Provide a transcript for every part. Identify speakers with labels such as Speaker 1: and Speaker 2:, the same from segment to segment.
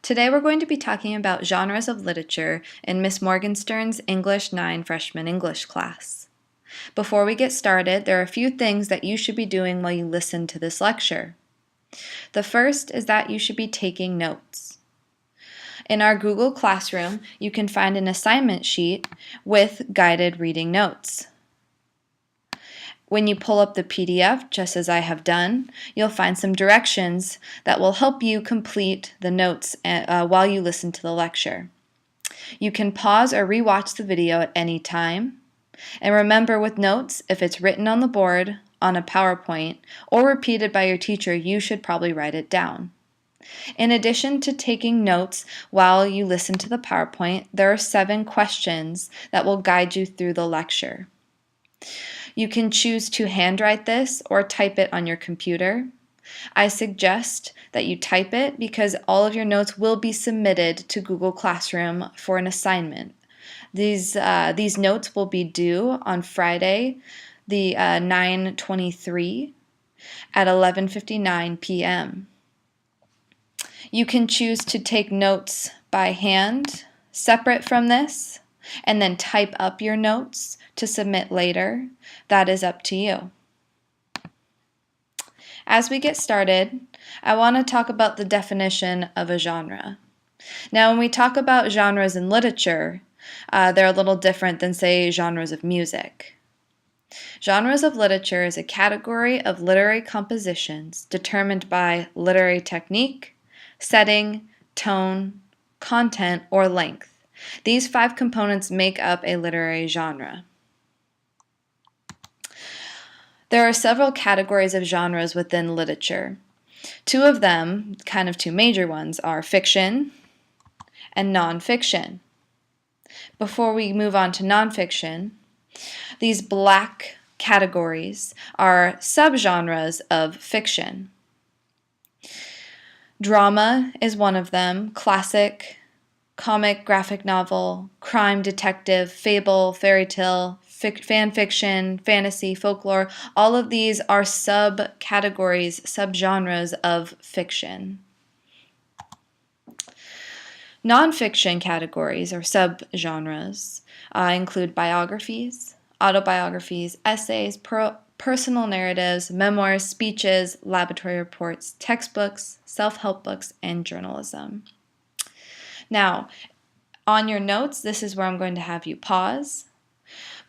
Speaker 1: Today we're going to be talking about genres of literature in Miss Morgenstern's English 9 Freshman English class. Before we get started, there are a few things that you should be doing while you listen to this lecture. The first is that you should be taking notes. In our Google Classroom, you can find an assignment sheet with guided reading notes. When you pull up the PDF, just as I have done, you'll find some directions that will help you complete the notes while you listen to the lecture. You can pause or rewatch the video at any time. And remember, with notes, if it's written on the board, on a PowerPoint, or repeated by your teacher, you should probably write it down. In addition to taking notes while you listen to the PowerPoint, there are 7 questions that will guide you through the lecture. You can choose to handwrite this or type it on your computer. I suggest that you type it because all of your notes will be submitted to Google Classroom for an assignment. These notes will be due on Friday, the 9/23 at 11:59 p.m. You can choose to take notes by hand, separate from this, and then type up your notes to submit later. That is up to you. As we get started, I want to talk about the definition of a genre. Now, when we talk about genres in literature, they're a little different than, say, genres of music. Genres of literature is a category of literary compositions determined by literary technique, setting, tone, content, or length. These 5 components make up a literary genre. There are several categories of genres within literature. 2 of them, kind of 2 major ones, are fiction and nonfiction. Before we move on to nonfiction, these black categories are subgenres of fiction. Drama is one of them: classic, comic, graphic novel, crime, detective, fable, fairy tale, fan fiction, fantasy, folklore. All of these are subcategories, subgenres of fiction. Nonfiction categories or subgenres include biographies, autobiographies, essays, personal narratives, memoirs, speeches, laboratory reports, textbooks, self-help books, and journalism. Now, on your notes, this is where I'm going to have you pause.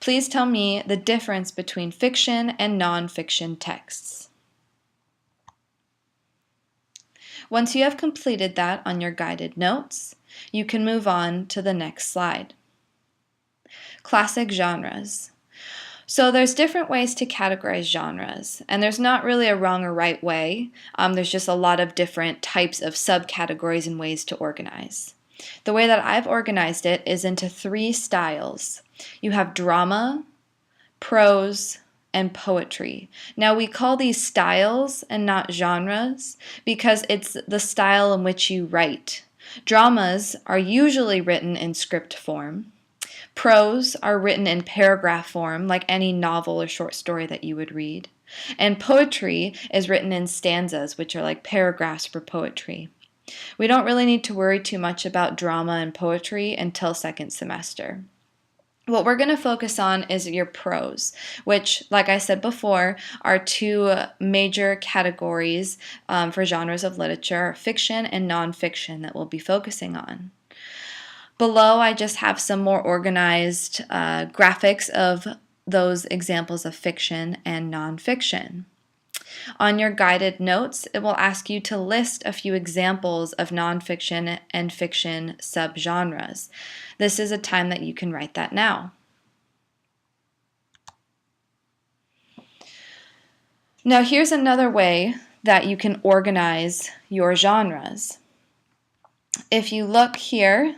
Speaker 1: Please tell me the difference between fiction and nonfiction texts. Once you have completed that on your guided notes, you can move on to the next slide. Classic genres. So there's different ways to categorize genres, and there's not really a wrong or right way. There's just a lot of different types of subcategories and ways to organize. The way that I've organized it is into 3 styles. You have drama, prose, and poetry. Now, we call these styles and not genres because it's the style in which you write. Dramas are usually written in script form. Prose are written in paragraph form, like any novel or short story that you would read. And poetry is written in stanzas, which are like paragraphs for poetry. We don't really need to worry too much about drama and poetry until 2nd semester. What we're going to focus on is your prose, which, like I said before, are 2 major categories for genres of literature: fiction and nonfiction, that we'll be focusing on. Below, I just have some more organized graphics of those examples of fiction and nonfiction. On your guided notes, it will ask you to list a few examples of nonfiction and fiction subgenres. This is a time that you can write that now. Now, here's another way that you can organize your genres. If you look here,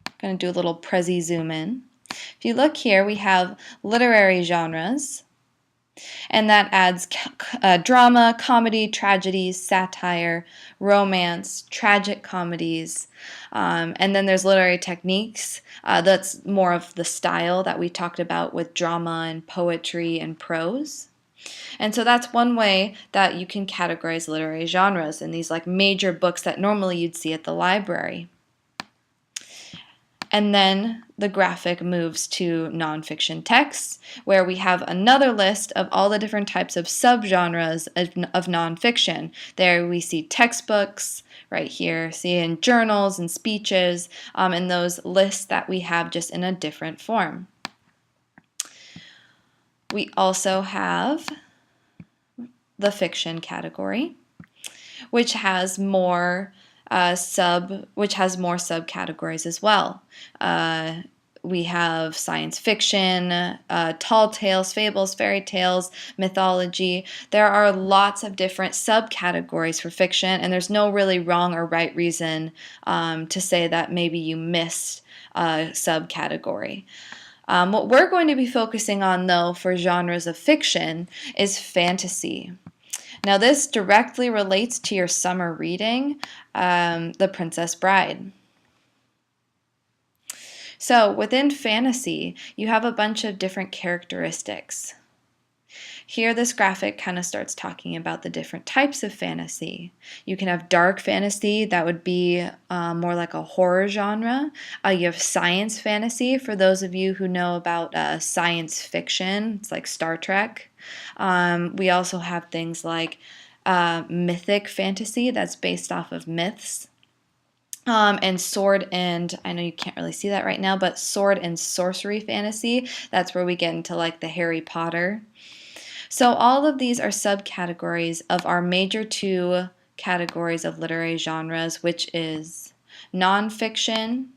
Speaker 1: I'm going to do a little Prezi zoom in. If you look here, we have literary genres, and that adds drama, comedy, tragedies, satire, romance, tragic comedies, and then there's literary techniques. That's more of the style that we talked about with drama and poetry and prose. And so that's one way that you can categorize literary genres in these like major books that normally you'd see at the library. And then the graphic moves to nonfiction texts, where we have another list of all the different types of subgenres of nonfiction. There we see textbooks, right here, see in journals and speeches, and those lists that we have just in a different form. We also have the fiction category, which has more subcategories as well. We have science fiction, tall tales, fables, fairy tales, mythology. There are lots of different subcategories for fiction, and there's no really wrong or right reason to say that maybe you missed a subcategory. What we're going to be focusing on, though, for genres of fiction is fantasy. Now, this directly relates to your summer reading, The Princess Bride. So, within fantasy, you have a bunch of different characteristics. Here, this graphic kind of starts talking about the different types of fantasy. You can have dark fantasy, that would be more like a horror genre. You have science fantasy, for those of you who know about science fiction, it's like Star Trek. We also have things like mythic fantasy, that's based off of myths. And sword and, I know you can't really see that right now, but sword and sorcery fantasy, that's where we get into like the Harry Potter. So all of these are subcategories of our major two categories of literary genres, which is nonfiction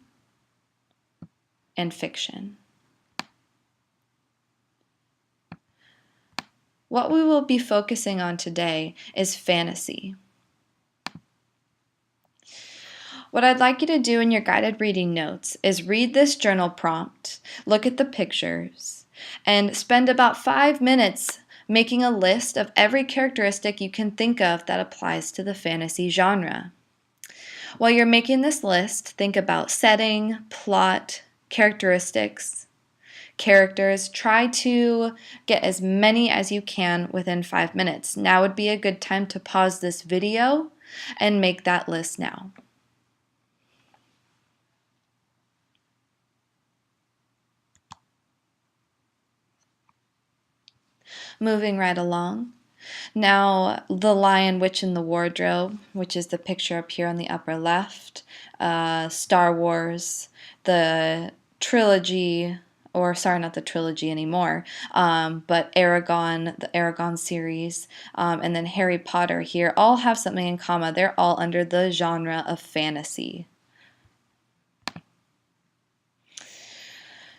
Speaker 1: and fiction. What we will be focusing on today is fantasy. What I'd like you to do in your guided reading notes is read this journal prompt, look at the pictures, and spend about 5 minutes making a list of every characteristic you can think of that applies to the fantasy genre. While you're making this list, think about setting, plot, characteristics, characters. Try to get as many as you can within 5 minutes. Now would be a good time to pause this video and make that list now. Moving right along. Now, The Lion, Witch, and the Wardrobe, which is the picture up here on the upper left, Star Wars, the trilogy, or sorry, not the trilogy anymore, but Aragon, the Aragon series, and then Harry Potter here, all have something in common. They're all under the genre of fantasy.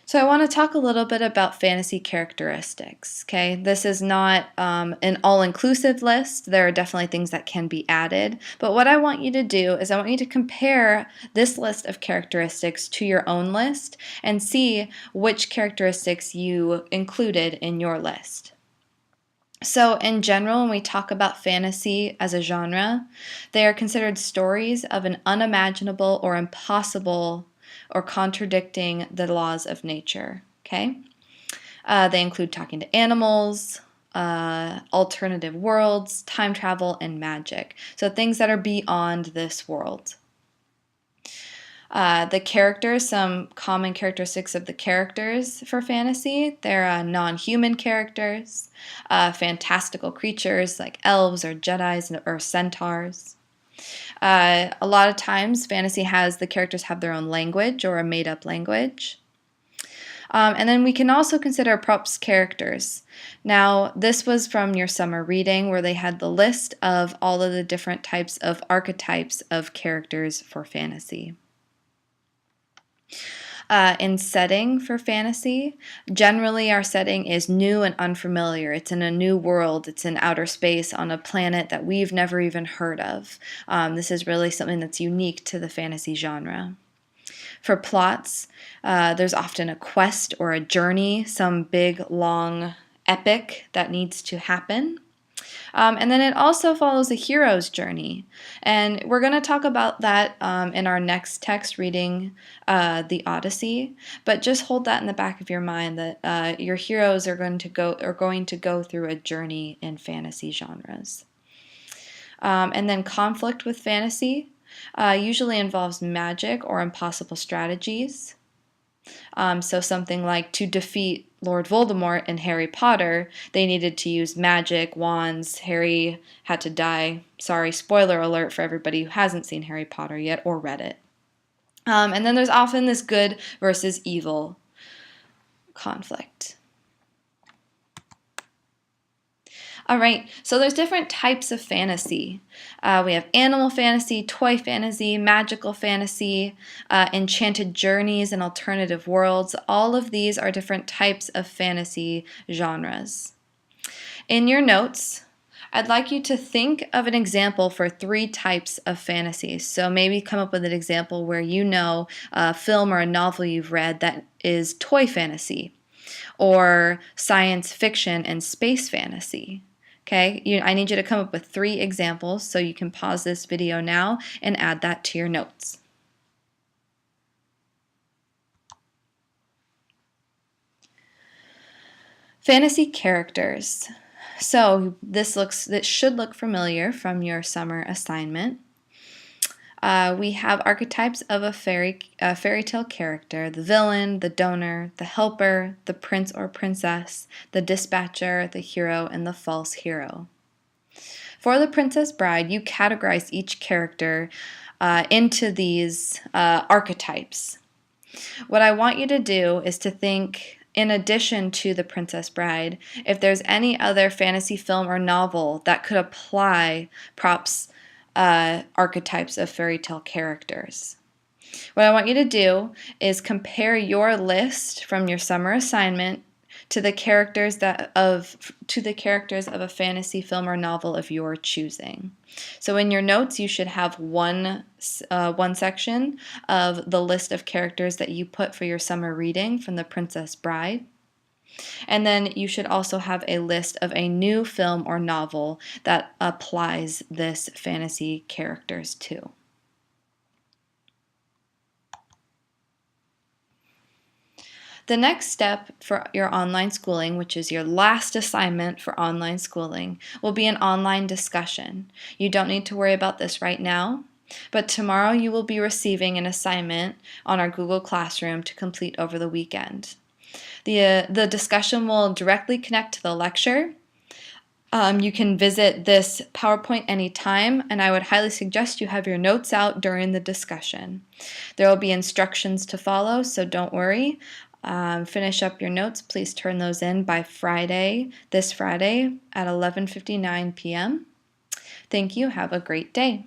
Speaker 1: So I want to talk a little bit about fantasy characteristics, okay? This is not an all-inclusive list. There are definitely things that can be added. But what I want you to do is I want you to compare this list of characteristics to your own list and see which characteristics you included in your list. So in general, when we talk about fantasy as a genre, they are considered stories of an unimaginable or impossible or contradicting the laws of nature, okay? They include talking to animals, alternative worlds, time travel, and magic. So things that are beyond this world. The characters, some common characteristics of the characters for fantasy, they're non-human characters, fantastical creatures like elves or Jedis or centaurs. A lot of times fantasy has the characters have their own language or a made-up language. And then we can also consider props characters. Now, this was from your summer reading where they had the list of all of the different types of archetypes of characters for fantasy. In setting for fantasy, generally our setting is new and unfamiliar. It's in a new world. It's in outer space on a planet that we've never even heard of. This is really something that's unique to the fantasy genre. For plots, there's often a quest or a journey, some big, long epic that needs to happen. And then it also follows a hero's journey. And we're going to talk about that in our next text reading, the Odyssey. But just hold that in the back of your mind that your heroes are going to go through a journey in fantasy genres. And then conflict with fantasy usually involves magic or impossible strategies. So something like to defeat Lord Voldemort in Harry Potter, they needed to use magic, wands, Harry had to die. Sorry, spoiler alert for everybody who hasn't seen Harry Potter yet or read it. And then there's often this good versus evil conflict. All right, so there's different types of fantasy. We have animal fantasy, toy fantasy, magical fantasy, enchanted journeys, and alternative worlds. All of these are different types of fantasy genres. In your notes, I'd like you to think of an example for 3 types of fantasy. So maybe come up with an example where you know a film or a novel you've read that is toy fantasy, or science fiction and space fantasy. Okay, I need you to come up with 3 examples, so you can pause this video now and add that to your notes. Fantasy characters. So this should look familiar from your summer assignment. We have archetypes of a fairy tale character: the villain, the donor, the helper, the prince or princess, the dispatcher, the hero, and the false hero. For the Princess Bride, you categorize each character into these archetypes. What I want you to do is to think, in addition to the Princess Bride, if there's any other fantasy film or novel that could apply props archetypes of fairy tale characters. What I want you to do is compare your list from your summer assignment to the characters of a fantasy film or novel of your choosing. So in your notes, you should have one section of the list of characters that you put for your summer reading from The Princess Bride. And then you should also have a list of a new film or novel that applies this fantasy characters to. The next step for your online schooling, which is your last assignment for online schooling, will be an online discussion. You don't need to worry about this right now, but tomorrow you will be receiving an assignment on our Google Classroom to complete over the weekend. The discussion will directly connect to the lecture. You can visit this PowerPoint anytime, and I would highly suggest you have your notes out during the discussion. There will be instructions to follow, so don't worry. Finish up your notes. Please turn those in by this Friday at 11:59 p.m. Thank you. Have a great day.